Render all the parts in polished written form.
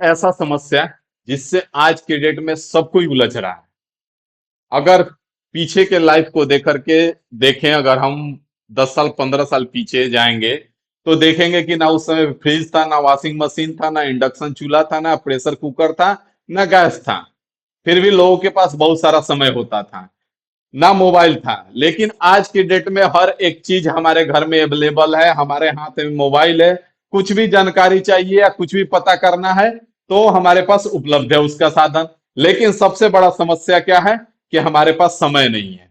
ऐसा समस्या जिससे आज के डेट में सब कोई उलझ रहा है। अगर पीछे के लाइफ को देखें, अगर हम 10 साल 15 साल पीछे जाएंगे तो देखेंगे कि ना उस समय फ्रिज था, ना वॉशिंग मशीन था, ना इंडक्शन चूल्हा था, ना प्रेशर कुकर था, ना गैस था। फिर भी लोगों के पास बहुत सारा समय होता था, ना मोबाइल था। लेकिन आज की डेट में हर एक चीज हमारे घर में अवेलेबल है, हमारे हाथ में मोबाइल है। कुछ भी जानकारी चाहिए या कुछ भी पता करना है तो हमारे पास उपलब्ध है उसका साधन। लेकिन सबसे बड़ा समस्या क्या है कि हमारे पास समय नहीं है।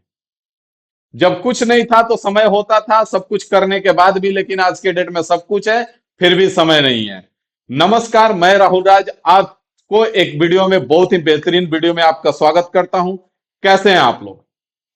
जब कुछ नहीं था तो समय होता था सब कुछ करने के बाद भी, लेकिन आज के डेट में सब कुछ है फिर भी समय नहीं है। नमस्कार, मैं राहुल राज आपको एक वीडियो में, बहुत ही बेहतरीन वीडियो में आपका स्वागत करता हूं। कैसे हैं आप लोग?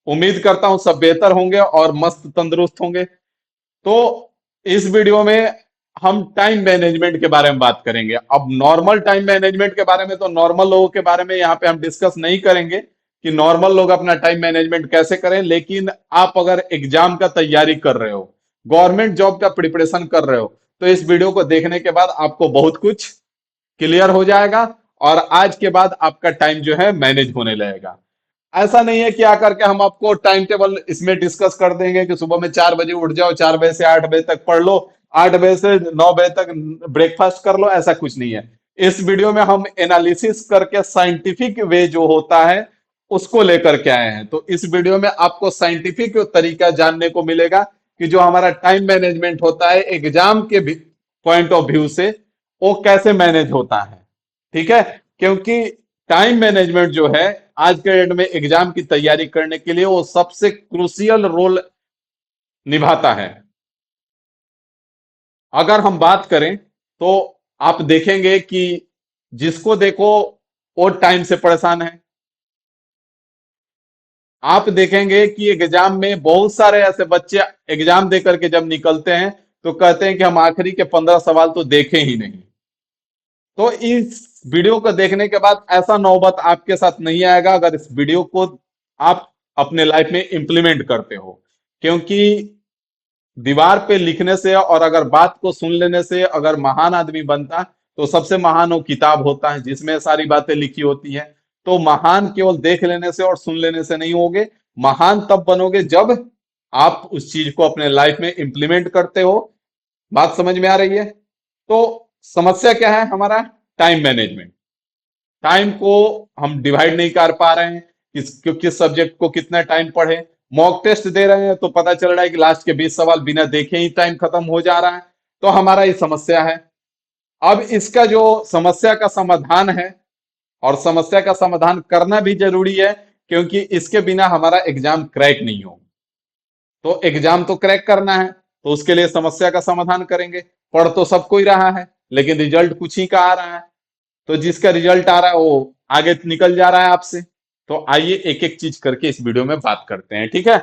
उम्मीद करता हूं सब बेहतर होंगे और मस्त तंदुरुस्त होंगे। तो इस वीडियो में हम टाइम मैनेजमेंट के बारे में बात करेंगे। अब नॉर्मल टाइम मैनेजमेंट के बारे में तो नॉर्मल लोगों के बारे में यहाँ पे हम डिस्कस नहीं करेंगे कि नॉर्मल लोग अपना टाइम मैनेजमेंट कैसे करें। लेकिन आप अगर एग्जाम का तैयारी कर रहे हो, गवर्नमेंट जॉब का प्रिपरेशन कर रहे हो, तो इस वीडियो को देखने के बाद आपको बहुत कुछ क्लियर हो जाएगा और आज के बाद आपका टाइम जो है मैनेज होने लगेगा। ऐसा नहीं है कि आकर के हम आपको टाइम टेबल इसमें डिस्कस कर देंगे कि सुबह में 4 बजे उठ जाओ, 4 बजे से 8 बजे तक पढ़ लो, 8 बजे से 9 बजे तक ब्रेकफास्ट कर लो। ऐसा कुछ नहीं है। इस वीडियो में हम एनालिसिस करके साइंटिफिक वे जो होता है उसको लेकर के आए हैं। तो इस वीडियो में आपको साइंटिफिक तरीका जानने को मिलेगा कि जो हमारा टाइम मैनेजमेंट होता है एग्जाम के पॉइंट ऑफ व्यू से, वो कैसे मैनेज होता है। ठीक है? क्योंकि टाइम मैनेजमेंट जो है आज के डेट में एग्जाम की तैयारी करने के लिए वो सबसे क्रूसियल रोल निभाता है। अगर हम बात करें तो आप देखेंगे कि जिसको देखो वो टाइम से परेशान है। आप देखेंगे कि एग्जाम में बहुत सारे ऐसे बच्चे एग्जाम देकर के जब निकलते हैं तो कहते हैं कि हम आखिरी के 15 सवाल तो देखे ही नहीं। तो इस वीडियो को देखने के बाद ऐसा नौबत आपके साथ नहीं आएगा अगर इस वीडियो को आप अपने लाइफ में इंप्लीमेंट करते हो। क्योंकि दीवार पे लिखने से और अगर बात को सुन लेने से अगर महान आदमी बनता तो सबसे महान वो किताब होता है जिसमें सारी बातें लिखी होती हैं। तो महान केवल देख लेने से और सुन लेने से नहीं होगे। महान तब बनोगे जब आप उस चीज को अपने लाइफ में इंप्लीमेंट करते हो। बात समझ में आ रही है? तो समस्या क्या है हमारा? Time management. टाइम को हम डिवाइड नहीं कर पा रहे हैं, किस सब्जेक्ट को कितना टाइम पढ़े। मॉक टेस्ट दे रहे हैं तो पता चल रहा है कि लास्ट के 20 सवाल बिना देखे ही टाइम खत्म हो जा रहा है। तो हमारा ये समस्या है। अब इसका जो समस्या का समाधान है, और समस्या का समाधान करना भी जरूरी है क्योंकि इसके बिना हमारा एग्जाम क्रैक नहीं हो। तो एग्जाम तो क्रैक करना है तो उसके लिए समस्या का समाधान करेंगे। पढ़ तो सबको ही रहा है लेकिन रिजल्ट कुछ ही का आ रहा है। तो जिसका रिजल्ट आ रहा है वो आगे निकल जा रहा है आपसे। तो आइए एक एक चीज करके इस वीडियो में बात करते हैं। ठीक है?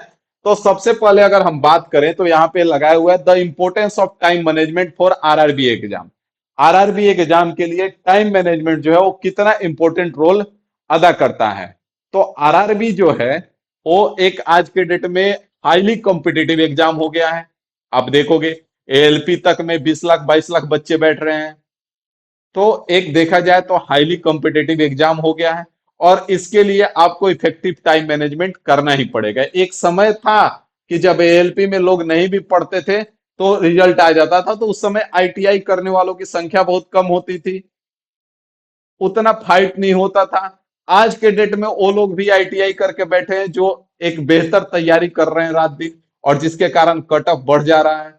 तो सबसे पहले अगर हम बात करें तो यहाँ पे लगाया हुआ है the importance of time management for RRB exam. RRB exam के लिए टाइम मैनेजमेंट जो है वो कितना इंपॉर्टेंट रोल अदा करता है। तो आरआरबी जो है वो एक आज के डेट में हाईली कॉम्पिटिटिव एग्जाम हो गया है। आप देखोगे एएलपी तक में 20 लाख 22 लाख बच्चे बैठ रहे हैं। तो एक देखा जाए तो हाईली कॉम्पिटिटिव एग्जाम हो गया है और इसके लिए आपको इफेक्टिव टाइम मैनेजमेंट करना ही पड़ेगा। एक समय था कि जब एएलपी में लोग नहीं भी पढ़ते थे तो रिजल्ट आ जाता था, तो उस समय आईटीआई करने वालों की संख्या बहुत कम होती थी, उतना फाइट नहीं होता था। आज के डेट में वो लोग भी आईटीआई करके बैठे हैं जो एक बेहतर तैयारी कर रहे हैं रात दिन, और जिसके कारण कट ऑफ बढ़ जा रहा है।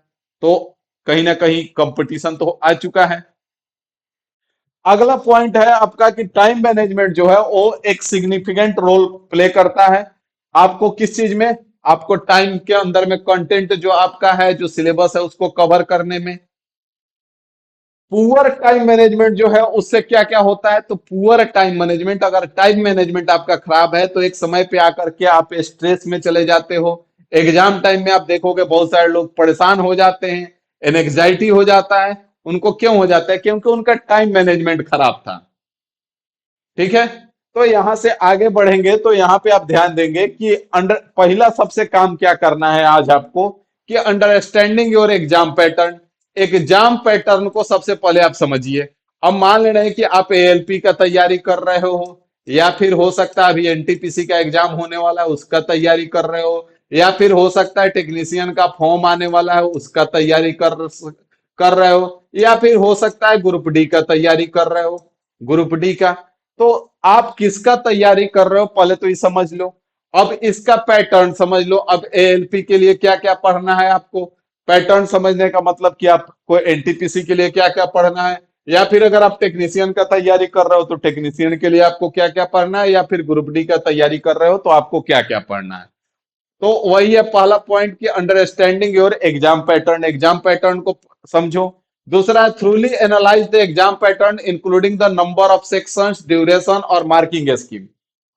तो कहीं ना कहीं कंपटीशन तो आ चुका है। अगला पॉइंट है आपका कि टाइम मैनेजमेंट जो है वो एक सिग्निफिकेंट रोल प्ले करता है। आपको किस चीज में? आपको टाइम के अंदर में कंटेंट जो आपका है, जो सिलेबस है, उसको कवर करने में। पुअर टाइम मैनेजमेंट जो है उससे क्या क्या होता है? तो पुअर टाइम मैनेजमेंट, अगर टाइम मैनेजमेंट आपका खराब है तो एक समय पे आकर के आप स्ट्रेस में चले जाते हो। एग्जाम टाइम में आप देखोगे बहुत सारे लोग परेशान हो जाते हैं, एनजाइटी हो जाता है। उनको क्यों हो जाता है? क्योंकि उनका टाइम मैनेजमेंट खराब था। ठीक है? तो यहां से आगे बढ़ेंगे तो यहां पे आप ध्यान देंगे कि अंडर पहला सबसे काम क्या करना है आज आपको कि understanding your exam pattern. Exam pattern को सबसे पहले आप समझिए। अब मान ले रहे हैं कि आप एएलपी का तैयारी कर रहे हो, या फिर हो सकता है अभी एनटीपीसी का एग्जाम होने वाला है उसका तैयारी कर रहे हो, या फिर हो सकता है टेक्नीशियन का फॉर्म आने वाला है उसका तैयारी कर रहे हो, या फिर हो सकता है ग्रुप डी का तैयारी कर रहे हो, ग्रुप डी का। तो आप किसका तैयारी कर रहे हो पहले तो ये समझ लो। अब इसका पैटर्न समझ लो, अब एएलपी के लिए क्या क्या पढ़ना है आपको। पैटर्न समझने का मतलब कि आपको एनटीपीसी के लिए क्या क्या पढ़ना है, या फिर अगर आप टेक्नीशियन का तैयारी कर रहे हो तो टेक्नीशियन के लिए आपको क्या क्या पढ़ना है, या फिर ग्रुप डी का तैयारी कर रहे हो तो आपको क्या क्या पढ़ना है। तो वही है पहला पॉइंट कि understanding your exam pattern, exam pattern को समझो। दूसरा, थ्रूली analyse the exam pattern including the number of sections, duration और मार्किंग स्कीम।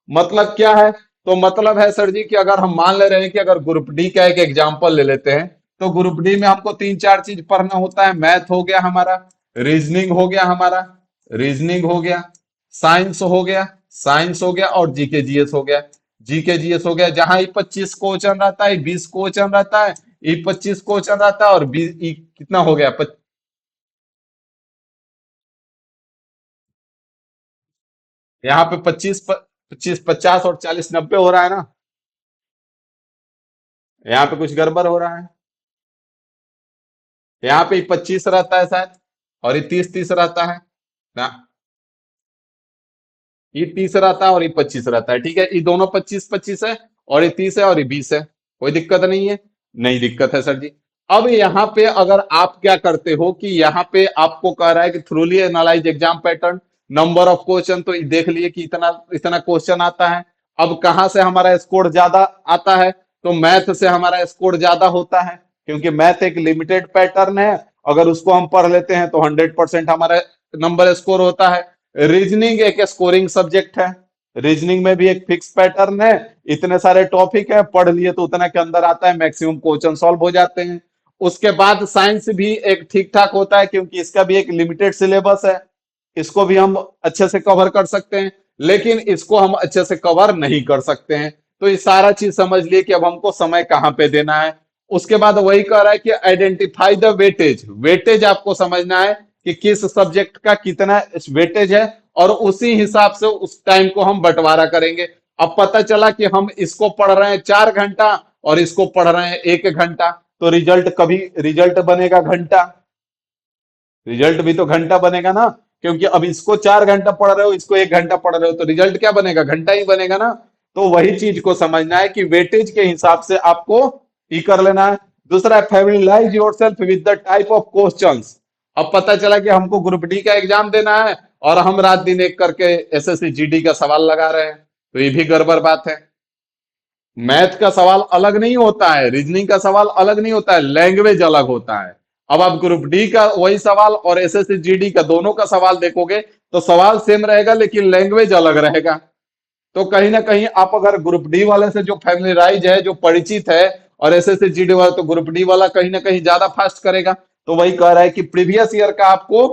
मतलब क्या है? तो मतलब है सर जी कि अगर हम मान ले रहे हैं कि अगर ग्रुप डी का एक एग्जांपल ले लेते हैं, तो ग्रुप डी में हमको तीन चार चीज पढ़ना होता है। मैथ हो गया हमारा, रीजनिंग हो गया हमारा, रीजनिंग हो गया, साइंस हो गया, साइंस हो गया, और जीके जीएस हो गया, जीके जीएस हो गया। जहां ई 25 क्वेश्चन रहता है, 20 क्वेश्चन रहता है, ई 25 क्वेश्चन रहता है, और 20 कितना हो गया यहाँ पे 25 50 और 40 90 हो रहा है ना। यहाँ पे कुछ गड़बड़ हो रहा है। यहाँ पे 25 रहता है शायद, और ये 30 30 रहता है ना। ये 30 रहता है और ये 25 रहता है, ठीक है। ये दोनों 25 25 है, और ये 30 है और ये 20 है। कोई दिक्कत नहीं है, नहीं दिक्कत है सर जी। अब यहाँ पे अगर आप क्या करते हो कि यहाँ पे आपको कह रहा है कि थ्रूली analyse exam pattern, number of question, तो ये देख लिए कि इतना इतना क्वेश्चन आता है। अब कहाँ से हमारा स्कोर ज्यादा आता है? तो मैथ से हमारा स्कोर ज्यादा होता है, क्योंकि मैथ एक लिमिटेड पैटर्न है। अगर उसको हम पढ़ लेते हैं तो 100% हमारा नंबर स्कोर होता है। रीजनिंग एक स्कोरिंग सब्जेक्ट है, रीजनिंग में भी एक फिक्स पैटर्न है। इतने सारे टॉपिक है, पढ़ लिए तो उतना के अंदर आता है, मैक्सिमम क्वेश्चन सॉल्व हो जाते हैं। उसके बाद साइंस भी एक ठीक ठाक होता है, क्योंकि इसका भी एक लिमिटेड सिलेबस है। इसको भी हम अच्छे से कवर कर सकते हैं, लेकिन इसको हम अच्छे से कवर नहीं कर सकते हैं। तो ये सारा चीज समझ लिए कि अब हमको समय कहाँ पे देना है। उसके बाद वही कह रहा है कि आइडेंटिफाई द वेटेज, वेटेज आपको समझना है कि किस सब्जेक्ट का कितना वेटेज है, और उसी हिसाब से उस टाइम को हम बंटवारा करेंगे। अब पता चला कि हम इसको पढ़ रहे हैं 4 घंटा और इसको पढ़ रहे हैं 1 घंटा, तो रिजल्ट कभी रिजल्ट बनेगा घंटा, रिजल्ट भी तो घंटा बनेगा ना। क्योंकि अब इसको 4 घंटा पढ़ रहे हो, इसको 1 घंटा पढ़ रहे हो, तो रिजल्ट क्या बनेगा? घंटा ही बनेगा ना। तो वही चीज को समझना है कि वेटेज के हिसाब से आपको ही कर लेना है। दूसरा, familiarize yourself with the type of questions. अब पता चला कि हमको ग्रुप डी का एग्जाम देना है, और हम रात दिन एक करके एसएससी जीडी का सवाल लगा रहे हैं, तो ये भी गड़बड़ बात है। मैथ का सवाल अलग नहीं होता है, रीजनिंग का सवाल अलग नहीं होता है, लैंग्वेज अलग होता है। अब आप ग्रुप डी का वही सवाल और एसएससी जीडी का दोनों का सवाल देखोगे, तो सवाल सेम रहेगा लेकिन लैंग्वेज अलग रहेगा। तो कहीं ना कहीं आप अगर ग्रुप डी वाले से जो फैमिलियराइज है, जो परिचित है, और एसएससी जीडी वाला, तो ग्रुप डी वाला कहीं ना कहीं ज्यादा फास्ट करेगा। तो वही कह रहा है कि प्रीवियस ईयर का आपको,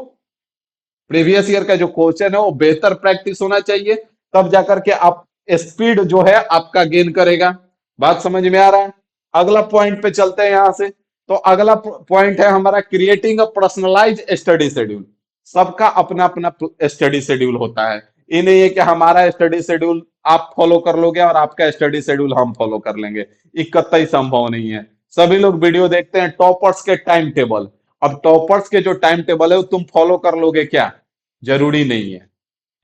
प्रीवियस ईयर का जो क्वेश्चन है वो बेहतर प्रैक्टिस होना चाहिए, तब जाकर के आप स्पीड जो है आपका गेन करेगा। बात समझ में आ रहा है? अगला पॉइंट पे चलते हैं यहां से। तो अगला पॉइंट है हमारा creating a personalise study schedule. सबका अपना अपना स्टडी शेड्यूल होता है। ये नहीं है कि हमारा स्टडी शेड्यूल आप फॉलो कर लोगे और आपका स्टडी शेड्यूल हम फॉलो कर लेंगे, ये कतई संभव नहीं है। सभी लोग वीडियो देखते हैं टॉपर्स के टाइम टेबल। अब टॉपर्स के जो टाइम टेबल है वो तुम फॉलो कर लोगे क्या? जरूरी नहीं है,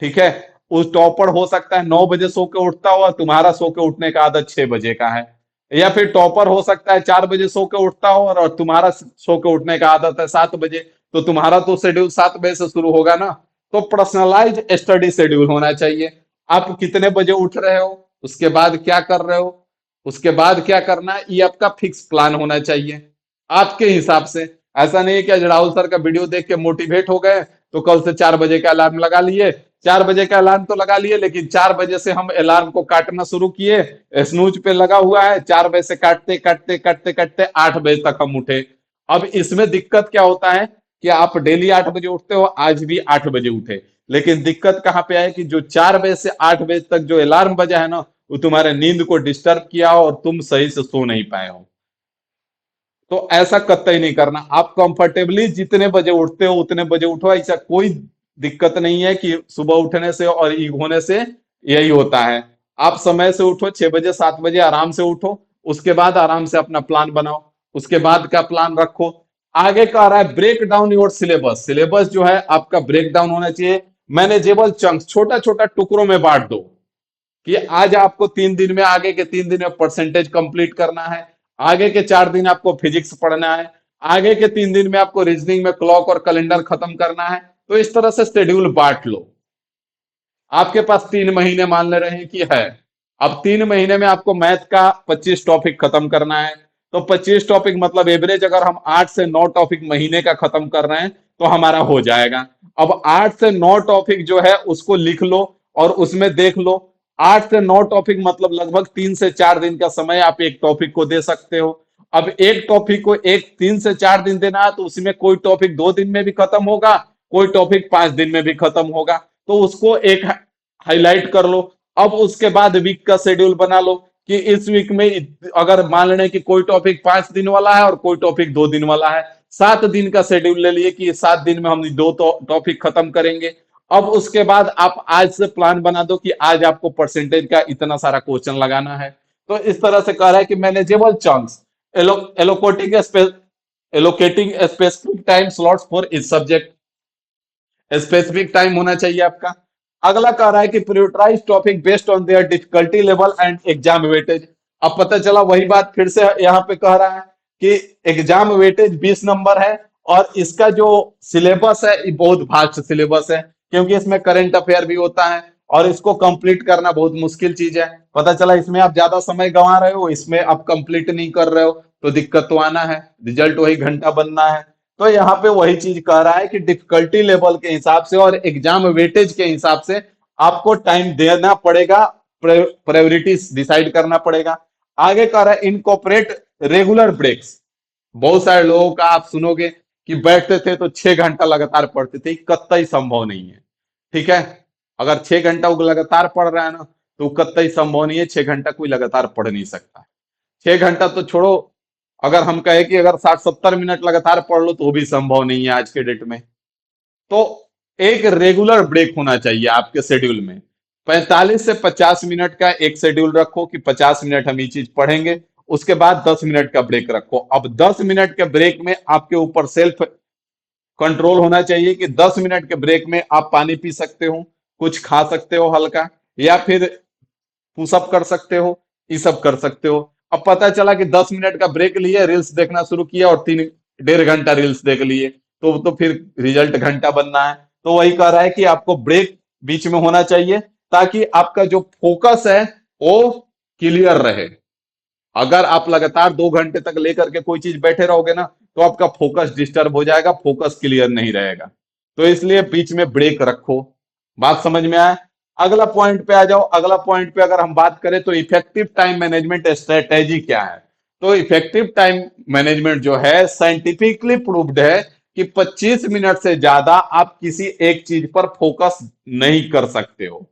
ठीक है। उस टॉपर हो सकता है 9 बजे सो के उठता हुआ, तुम्हारा सो के उठने का आदत 6 बजे का है। या फिर टॉपर हो सकता है 4 बजे सो के उठता हो, और तुम्हारा सो के उठने का आदत है 7 बजे, तो तुम्हारा तो शेड्यूल 7 बजे से शुरू होगा ना। तो पर्सनलाइज स्टडी शेड्यूल होना चाहिए। आप कितने बजे उठ रहे हो, उसके बाद क्या कर रहे हो, उसके बाद क्या करना है, ये आपका फिक्स प्लान होना चाहिए आपके हिसाब से। ऐसा नहीं है कि आज राहुल सर का वीडियो देख के मोटिवेट हो गए तो कल से 4 बजे का अलार्म लगा लिए। 4 बजे का अलार्म तो लगा लिए, लेकिन 4 बजे से हम अलार्म को काटना शुरू किए, स्नूज पे लगा हुआ है, 4 बजे से काटते काटते काटते काटते 8 बजे तक हम उठे। अब इसमें दिक्कत क्या होता है कि आप डेली 8 बजे उठते हो, आज भी 8 बजे उठे, लेकिन दिक्कत कहाँ पे आए कि जो 4 बजे से 8 बजे तक जो अलार्म बजा है ना, वो तुम्हारे नींद को डिस्टर्ब किया हो और तुम सही से सो नहीं पाए हो। तो ऐसा कतई नहीं करना। आप कंफर्टेबली जितने बजे उठते हो उतने बजे उठो, ऐसा कोई दिक्कत नहीं है कि सुबह उठने से और ईग होने से यही होता है। आप समय से उठो, 6 बजे 7 बजे आराम से उठो, उसके बाद आराम से अपना प्लान बनाओ, उसके बाद का प्लान रखो। आगे का आ रहा है break down your syllabus. Syllabus जो है आपका ब्रेक डाउन होना चाहिए, मैनेजेबल चंक्स, छोटा छोटा टुकड़ों में बांट दो कि आज आपको 3 दिन में, आगे के 3 दिन में परसेंटेज कंप्लीट करना है, आगे के 4 दिन आपको फिजिक्स पढ़ना है, आगे के 3 दिन में आपको रीजनिंग में क्लॉक और कैलेंडर खत्म करना है। तो इस तरह से शेड्यूल बांट लो। आपके पास 3 महीने मान ले रहे हैं कि है, अब 3 महीने में आपको मैथ का 25 टॉपिक खत्म करना है। तो 25 टॉपिक मतलब एवरेज अगर हम 8 से 9 टॉपिक महीने का खत्म कर रहे हैं तो हमारा हो जाएगा। अब 8 से 9 टॉपिक जो है उसको लिख लो और उसमें देख लो, 8 से 9 टॉपिक मतलब लगभग 3 से 4 दिन का समय आप एक टॉपिक को दे सकते हो। अब एक टॉपिक को एक 3 से 4 दिन देना है तो उसमें कोई टॉपिक 2 दिन में भी खत्म होगा, कोई टॉपिक 5 दिन में भी खत्म होगा। तो उसको एक हाईलाइट कर लो। अब उसके बाद वीक का शेड्यूल बना लो कि इस वीक में अगर मान लें कि कोई टॉपिक 5 दिन वाला है और कोई टॉपिक 2 दिन वाला है, 7 दिन का शेड्यूल ले लिए कि 7 दिन में हम दो टॉपिक खत्म करेंगे। अब उसके बाद आप आज से प्लान बना दो कि आज आपको परसेंटेज का इतना सारा क्वेश्चन लगाना है। तो इस तरह से कह रहा है कि manageable chunks, allocating allocating specific time slots for इस सब्जेक्ट, स्पेसिफिक टाइम होना चाहिए आपका। अगला कह रहा है कि prioritise topic based on their difficulty level and exam weightage. अब पता चला वही बात फिर से यहाँ पे कह रहा है कि एग्जाम वेटेज 20 नंबर है और इसका जो सिलेबस है ये बहुत भास्ट सिलेबस है, क्योंकि इसमें करंट अफेयर भी होता है और इसको कंप्लीट करना बहुत मुश्किल चीज है। पता चला इसमें आप ज्यादा समय गंवा रहे हो, इसमें आप कंप्लीट नहीं कर रहे हो, तो दिक्कत तो आना है, रिजल्ट वही घंटा बनना है। तो यहाँ पे वही चीज कह रहा है कि डिफिकल्टी लेवल के हिसाब से और एग्जाम वेटेज के हिसाब से आपको टाइम देना पड़ेगा, प्रायोरिटीज डिसाइड करना पड़ेगा। आगे कह रहा है इनकॉर्पोरेट रेगुलर ब्रेक्स। बहुत सारे लोगों का आप सुनोगे कि बैठते थे तो 6 घंटा लगातार पढ़ते थे, कतई संभव नहीं है। ठीक है, अगर 6 घंटा वो लगातार पढ़ रहा है ना तो कतई संभव नहीं है, 6 घंटा कोई लगातार पढ़ नहीं सकता। 6 घंटा तो छोड़ो, अगर हम कहें कि अगर 60-70 मिनट लगातार पढ़ लो तो वो भी संभव नहीं है आज के डेट में। तो एक रेगुलर ब्रेक होना चाहिए आपके शेड्यूल में। 45 से 50 मिनट का एक शेड्यूल रखो कि 50 मिनट हम ये चीज पढ़ेंगे, उसके बाद 10 मिनट का ब्रेक रखो। अब 10 मिनट के ब्रेक में आपके ऊपर सेल्फ कंट्रोल होना चाहिए कि 10 मिनट के ब्रेक में आप पानी पी सकते हो, कुछ खा सकते हो हल्का, या फिर पुशअप कर सकते हो, ये सब कर सकते हो। अब पता चला कि 10 मिनट का ब्रेक लिए, रील्स देखना शुरू किया और 1.5 घंटा रील्स देख लिए, तो फिर रिजल्ट घंटा बनना है। तो वही कह रहा है कि आपको ब्रेक बीच में होना चाहिए ताकि आपका जो फोकस है वो क्लियर रहे। अगर आप लगातार 2 घंटे तक लेकर के कोई चीज बैठे रहोगे ना तो आपका फोकस डिस्टर्ब हो जाएगा, फोकस क्लियर नहीं रहेगा। तो इसलिए बीच में ब्रेक रखो। बात समझ में आया? अगला पॉइंट पे आ जाओ। अगला पॉइंट पे अगर हम बात करें तो इफेक्टिव टाइम मैनेजमेंट स्ट्रेटेजी क्या है। तो इफेक्टिव टाइम मैनेजमेंट जो है साइंटिफिकली प्रूव्ड है कि 25 मिनट से ज्यादा आप किसी एक चीज पर फोकस नहीं कर सकते हो।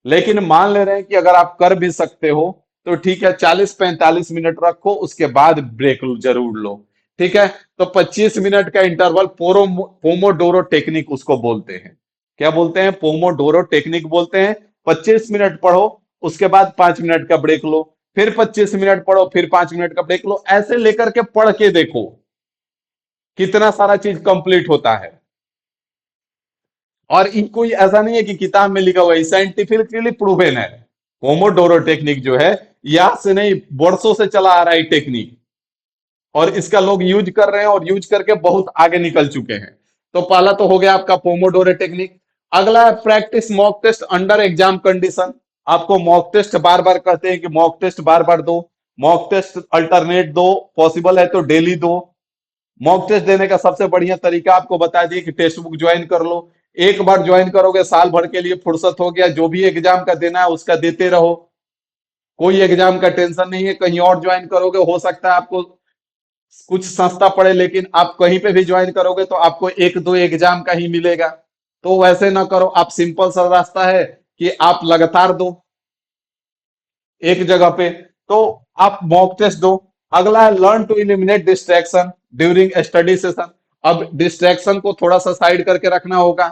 लेकिन मान ले रहे हैं कि अगर आप कर भी सकते हो तो ठीक है, 40-45 मिनट रखो, उसके बाद ब्रेक जरूर लो। ठीक है, तो 25 मिनट का इंटरवल पोमोडोरो टेक्निक उसको बोलते हैं। क्या बोलते हैं? पोमोडोरो टेक्निक बोलते हैं। 25 मिनट पढ़ो, उसके बाद 5 मिनट का ब्रेक लो, फिर 25 मिनट पढ़ो, फिर 5 मिनट का ब्रेक लो, ऐसे लेकर के पढ़ के देखो कितना सारा चीज कंप्लीट होता है। और इन कोई ऐसा नहीं है कि किताब में लिखा हुआ है, साइंटिफिकली प्रूवन है। पोमोडोरो टेक्निक जो है यहां से नहीं, वर्षों से चला आ रहा है टेक्निक, और इसका लोग यूज कर रहे हैं और यूज करके बहुत आगे निकल चुके हैं। तो पहला तो हो गया आपका पोमोडोरो टेक्निक। अगला है practice mock test under exam condition. आपको मॉक टेस्ट बार बार कहते हैं कि मॉक टेस्ट बार बार दो, मॉक टेस्ट अल्टरनेट दो, पॉसिबल है तो डेली दो। मॉक टेस्ट देने का सबसे बढ़िया तरीका आपको बता दिए कि टेक्स्ट बुक ज्वाइन कर लो। एक बार ज्वाइन करोगे साल भर के लिए फुर्सत हो गया, जो भी एग्जाम का देना है उसका देते रहो, कोई एग्जाम का टेंशन नहीं है। कहीं और ज्वाइन करोगे हो सकता है आपको कुछ सस्ता पड़े, लेकिन आप कहीं पे भी ज्वाइन करोगे तो आपको 1-2 एग्जाम का ही मिलेगा। तो वैसे ना करो, आप सिंपल सा रास्ता है कि आप लगातार दो एक जगह पे। तो आप मॉक टेस्ट दो। अगला है learn to eliminate distraction during study session. अब डिस्ट्रैक्शन को थोड़ा सा साइड करके रखना होगा।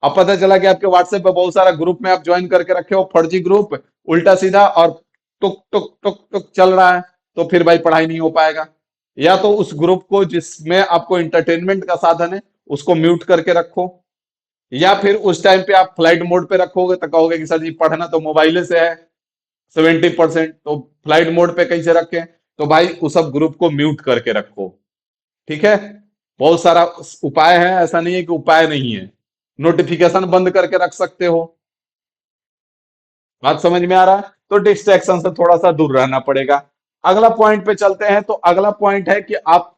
अब पता चला कि आपके व्हाट्सएप पे बहुत सारा ग्रुप में आप ज्वाइन करके रखे हो, फर्जी ग्रुप, उल्टा सीधा, और टुक टुक टुक टुक चल रहा है, तो फिर भाई पढ़ाई नहीं हो पाएगा। या तो उस ग्रुप को जिसमें आपको इंटरटेनमेंट का साधन है उसको म्यूट करके रखो, या फिर उस टाइम पे आप फ्लाइट मोड पे रखोगे तो कहोगे कि सर जी पढ़ना तो मोबाइल से है 70%, तो फ्लाइट मोड पे कैसे रखें? तो भाई उस सब ग्रुप को म्यूट करके रखो। ठीक है, बहुत सारा उपाय है, ऐसा नहीं है कि उपाय नहीं है। नोटिफिकेशन बंद करके रख सकते हो। बात समझ में आ रहा है? तो डिस्ट्रैक्शन से थोड़ा सा दूर रहना पड़ेगा। अगला पॉइंट पे चलते हैं। तो अगला पॉइंट है कि आप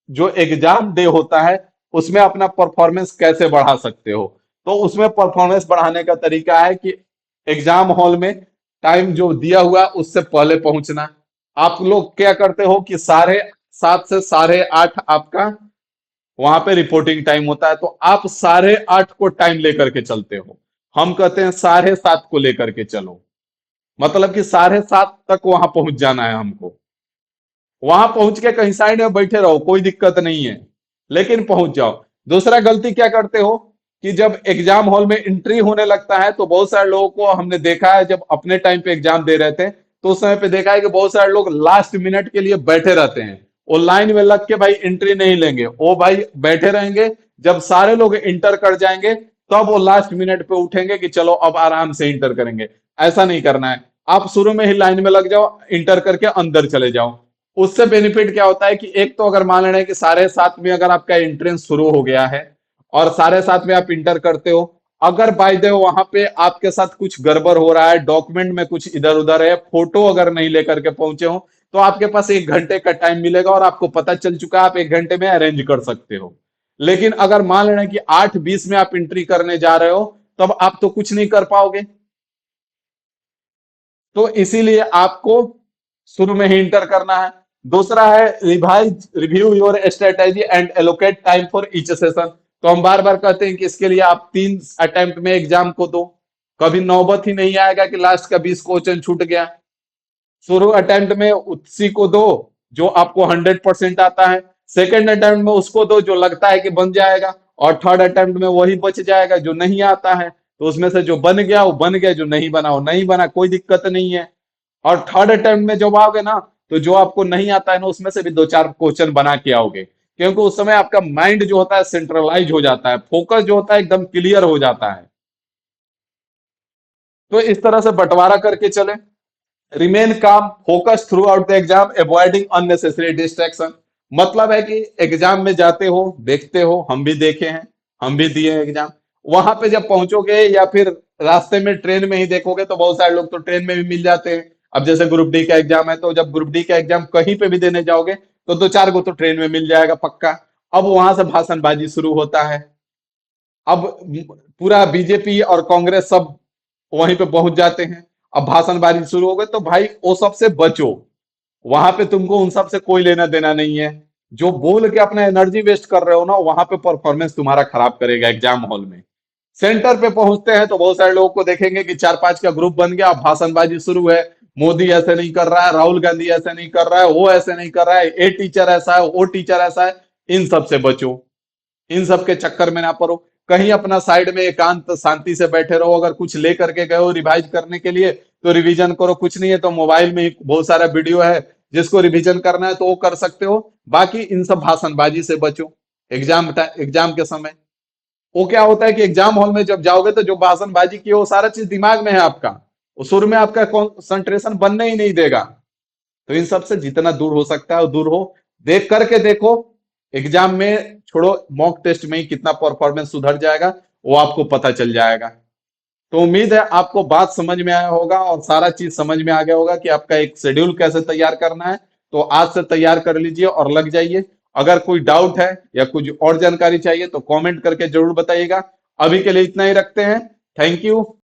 जो एग्जाम डे होता है उसमें अपना परफॉर्मेंस कैसे बढ़ा सकते हो। तो उसमें परफॉर्मेंस बढ़ाने का तरीका है कि एग्जाम हॉल में टाइम जो दिया हुआ है, उससे पहले पहुंचना। आप लोग क्या करते हो कि 7:30 से 8:30 आपका वहां पे रिपोर्टिंग टाइम होता है, तो आप 8:30 को टाइम लेकर के चलते हो। हम कहते हैं 7:30 को लेकर के चलो, मतलब कि 7:30 तक वहां पहुंच जाना है हमको। वहां पहुंच के कहीं साइड में बैठे रहो, कोई दिक्कत नहीं है, लेकिन पहुंच जाओ। दूसरा गलती क्या करते हो कि जब एग्जाम हॉल में एंट्री होने लगता है तो बहुत सारे लोगों को हमने देखा है, जब अपने टाइम पे एग्जाम दे रहे थे तो उस समय पे देखा है कि बहुत सारे लोग लास्ट मिनट के लिए बैठे रहते हैं। वो लाइन में लग के भाई एंट्री नहीं लेंगे, वो भाई बैठे रहेंगे। जब सारे लोग इंटर कर जाएंगे तब वो लास्ट मिनट पे उठेंगे कि चलो अब आराम से इंटर करेंगे। ऐसा नहीं करना है। आप शुरू में ही लाइन में लग जाओ, इंटर करके अंदर चले जाओ। उससे बेनिफिट क्या होता है कि एक तो अगर मान लें कि 7:30 में अगर आपका एंट्रेंस शुरू हो गया है और 7:30 में आप इंटर करते हो, अगर बाय द वहां पे आपके साथ कुछ गड़बड़ हो रहा है, डॉक्यूमेंट में कुछ इधर उधर है, फोटो अगर नहीं लेकर के पहुंचे हो, तो आपके पास 1 घंटे का टाइम मिलेगा और आपको पता चल चुका है, आप 1 घंटे में अरेंज कर सकते हो। लेकिन अगर मान लेना कि 8:20 में आप एंट्री करने जा रहे हो, तब आप तो कुछ नहीं कर पाओगे। तो इसीलिए आपको शुरू में ही इंटर करना है। दूसरा है revise review your strategy and allocate time for each session. तो हम बार बार कहते हैं कि इसके लिए आप 3 अटेम्प्ट में एग्जाम को दो। कभी नौबत ही नहीं आएगा कि लास्ट का 20 क्वेश्चन छूट गया। शुरू अटेम्प्ट में उसी को दो जो आपको 100% आता है। सेकेंड अटेम्प्ट में उसको दो जो लगता है कि बन जाएगा, और थर्ड अटेम्प्ट में वही बच जाएगा जो नहीं आता है। तो उसमें से जो बन गया वो बन गया, जो नहीं बना वो नहीं बना, कोई दिक्कत नहीं है। और थर्ड अटेम्प्ट में जब आओगे ना, तो जो आपको नहीं आता है ना उसमें से भी 2-4 क्वेश्चन बना के आओगे, क्योंकि उस समय आपका माइंड जो होता है सेंट्रलाइज हो जाता है, फोकस जो होता है एकदम क्लियर हो जाता है। तो इस तरह से बंटवारा करके चले। रिमेन काम, focus through out the exam, avoiding unnecessary distraction. मतलब है कि एग्जाम में जाते हो, देखते हो, हम भी देखे हैं, हम भी दिए एग्जाम। वहां पे जब पहुंचोगे या फिर रास्ते में ट्रेन में ही देखोगे तो बहुत सारे लोग तो ट्रेन में भी मिल जाते हैं। अब जैसे ग्रुप डी का एग्जाम है, तो जब ग्रुप डी का एग्जाम कहीं पे भी देने जाओगे तो 2-4 गो तो ट्रेन में मिल जाएगा पक्का। अब वहां से भाषणबाजी शुरू होता है। अब पूरा बीजेपी और कांग्रेस सब वहीं पे पहुंच जाते हैं। अब भाषणबाजी शुरू हो गई तो भाई वो सबसे बचो। वहां पे तुमको उन सब से कोई लेना देना नहीं है। जो बोल के अपना एनर्जी वेस्ट कर रहे हो ना, वहां पे परफॉर्मेंस तुम्हारा खराब करेगा एग्जाम हॉल में। सेंटर पे पहुंचते हैं तो बहुत सारे लोगों को देखेंगे कि 4-5 का ग्रुप बन गया, भाषणबाजी शुरू है। मोदी ऐसे नहीं कर रहा है, राहुल गांधी ऐसे नहीं कर रहा है, वो ऐसे नहीं कर रहा है, ये टीचर ऐसा है, वो टीचर ऐसा है। इन सब से बचो, इन सब के चक्कर में ना पड़ो। कहीं अपना साइड में एकांत शांति से बैठे रहो। अगर कुछ ले करके गए हो रिवाइज करने के लिए तो रिवीजन करो, कुछ नहीं है तो मोबाइल में ही बहुत सारा वीडियो है, जिसको रिवीजन करना है तो वो कर सकते हो। बाकी इन सब भाषणबाजी से बचो एग्जाम के समय। वो क्या होता है कि एग्जाम हॉल में जब जाओगे तो जो भाषणबाजी की है वो सारा चीज दिमाग में है आपका, वो शुरू में आपका कंसंट्रेशन बनने ही नहीं देगा। तो इन सब से जितना दूर हो सकता है वो दूर हो। देख करके देखो, एग्जाम में छोड़ो, मॉक टेस्ट में ही कितना परफॉर्मेंस सुधर जाएगा वो आपको पता चल जाएगा। तो उम्मीद है आपको बात समझ में आया होगा और सारा चीज समझ में आ गया होगा कि आपका एक शेड्यूल कैसे तैयार करना है। तो आज से तैयार कर लीजिए और लग जाइए। अगर कोई डाउट है या कुछ और जानकारी चाहिए तो कमेंट करके जरूर बताइएगा। अभी के लिए इतना ही रखते हैं। Thank you.